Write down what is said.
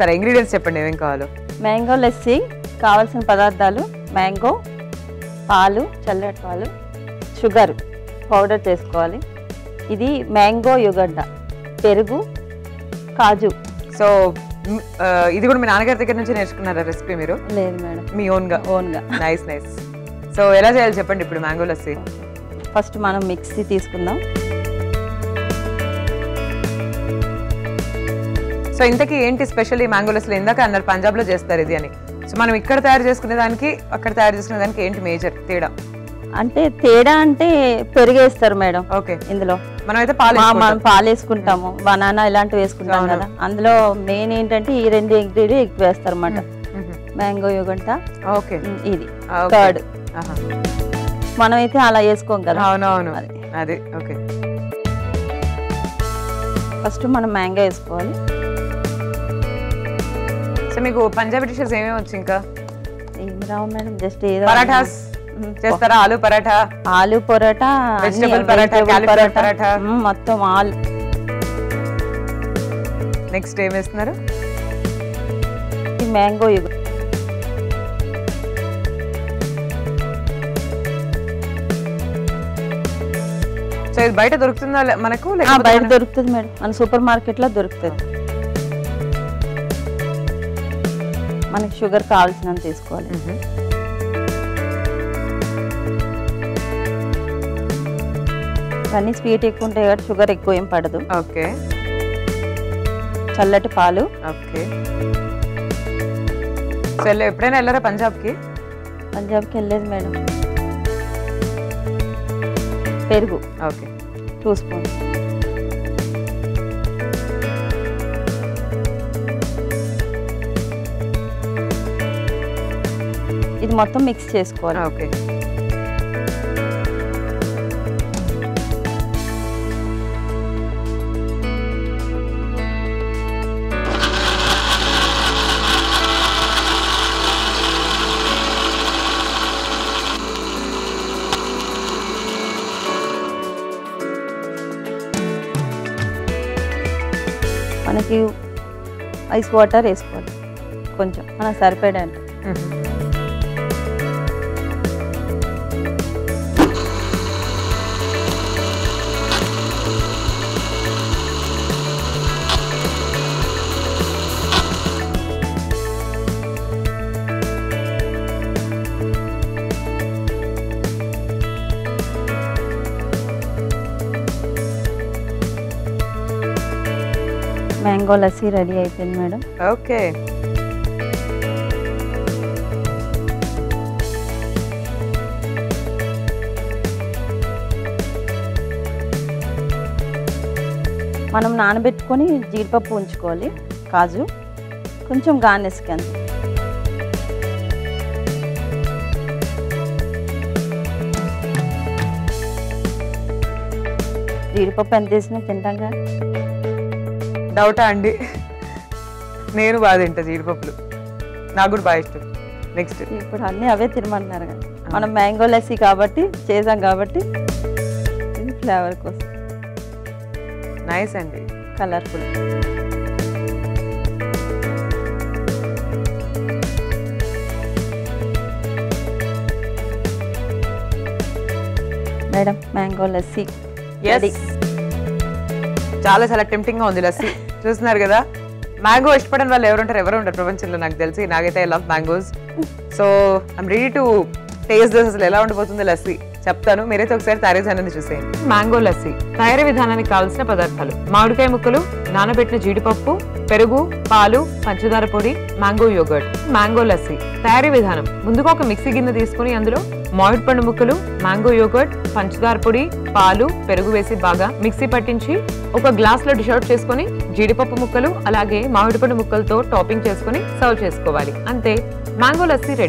సరే ఇంగ్రీడియంట్స్ చెప్పండి ఏమేం కావాలో. మ్యాంగో లస్సీ కావాల్సిన పదార్థాలు మ్యాంగో, పాలు, చల్లటి పాలు, షుగర్ పౌడర్ చేసుకోవాలి. ఇది మ్యాంగో యుగడ్డ, పెరుగు, కాజు. సో ఇది కూడా మీ నాన్నగారి దగ్గర నుంచి నేర్చుకున్నారా రెసిపీ మీరు? లేదు మేడం, మీ ఓన్గా. Nice nice. సో ఎలా చేయాలి చెప్పండి ఇప్పుడు మ్యాంగో లస్సీ. ఫస్ట్ మనం మిక్సీ తీసుకుందాం. సో ఇంతకీ ఏంటి స్పెషల్ ఈ మ్యాంగో లస్సీ? ఇందాక అన్నారు పంజాబ్లో చేస్తారు ఇది అని. సో మనం ఇక్కడ తయారు చేసుకునే దానికి అక్కడ తయారు చేసుకునే దానికి ఏంటి మేజర్ తేడా? అంటే తేడా అంటే పెరిగేస్తారు మేడం. ఓకే. ఇందులో మనమైతే మనం పాలు వేసుకుంటాము, బనానా ఇలాంటివి వేసుకుంటాం కదా. అందులో మెయిన్ ఏంటంటే ఈ రెండు ఇంగ్రీడియంట్ ఎక్కువ వేస్తారు అన్నమాట. మ్యాంగో యుగంట, ఓకే, ఇది కర్డ్. మనమైతే అలా వేసుకోం కదా. అవునవును, అది ఓకే. ఫస్ట్ మనం మ్యాంగో వేసుకోవాలి. సో మీకు పంజాబీ డిషెస్ ఏమేమి వచ్చు ఇంకా? ఏం రావు మేడం, జస్ట్ ఏదో. పరాఠాస్ చేస్తారా? ఆలు పరాఠా, ఆలు పరోటా, వెజిటబుల్ పరాఠా, క్యాలీఫ్లవర్ పరాఠా, మొత్తం ఆల్. నెక్స్ట్ ఏం వేస్తున్నారు? ఈ మ్యాంగో యుగ. సో ఇది బయట దొరుకుతుందా మనకు? బయట దొరుకుతుంది మేడం, మన సూపర్ మార్కెట్ లో దొరుకుతుంది. మనకి షుగర్ కావాల్సినంత తీసుకోవాలి. కానీ స్వీట్ ఎక్కువ ఉంటాయి కాబట్టి షుగర్ ఎక్కువ ఏం పడదు. ఓకే. చల్లటి పాలు. ఓకే. సో ఎప్పుడైనా వెళ్ళారా పంజాబ్కి? పంజాబ్కి వెళ్ళలేదు మేడం. పెరుగు. Okay, 2 spoons. ఇది మొత్తం మిక్స్ చేసుకోవాలి. ఓకే. మనకి ఐస్ వాటర్ వేసుకోవాలి కొంచెం, మనకు సరిపడంత. మ్యాంగో లస్సీ రెడీ అయిపోయింది మేడం. ఓకే. మనం నానబెట్టుకొని జీడిపప్పు ఉంచుకోవాలి, కాజు, కొంచెం గార్నిష్కి అంత. జీడిపప్పు ఎంత వేసినా తింటాంగా. డౌటా అండి? నేను బాగా తింటా జీడిపప్పులు, నాకు కూడా బాగా ఇష్టం. నెక్స్ట్ ఇప్పుడు అన్నీ అవే తినమంటున్నారు కదా. మనం మ్యాంగో లస్సీ కాబట్టి చేసాం కాబట్టి ఇది ఫ్లేవర్ కోసం. నైస్ అండి, colourful. Madam mango lassi ready. చాలా చాలా టెంప్టింగ్ గా ఉంది లస్సీ. చూస్తున్నారు కదా, మ్యాంగో ఇష్టపడని వాళ్ళు ఎవరు ఉండరు ప్రపంచంలో నాకు తెలిసి. నాకైతే I love mangoes. So I'm ready to taste this. అసలు ఎలా ఉండిపోతుంది లస్సీ చెప్తాను, మీరైతే ఒకసారి తయారీ విధానాన్ని చూసేయండి. మ్యాంగో లస్సీ తయారీ విధానానికి కావాల్సిన పదార్థాలు: మామిడికాయ ముక్కలు, నానబెట్టిన జీడిపప్పు, పెరుగు, పాలు, పంచదార పొడి, మ్యాంగో యోగర్ట్. మ్యాంగో లస్సీ తయారీ విధానం: ముందుగా ఒక మిక్సీ గిన్నె తీసుకుని అందులో మామిడి పండు ముక్కలు, మ్యాంగో యోగర్ట్, పంచదార పొడి, పాలు, పెరుగు వేసి బాగా మిక్సీ పట్టించి ఒక గ్లాస్ లో డిష్ అవుట్ చేసుకుని జీడిపప్పు ముక్కలు అలాగే మామిడి పండు ముక్కలతో టాపింగ్ చేసుకుని సర్వ్ చేసుకోవాలి. అంతే, మ్యాంగో లస్సీ రెడీ.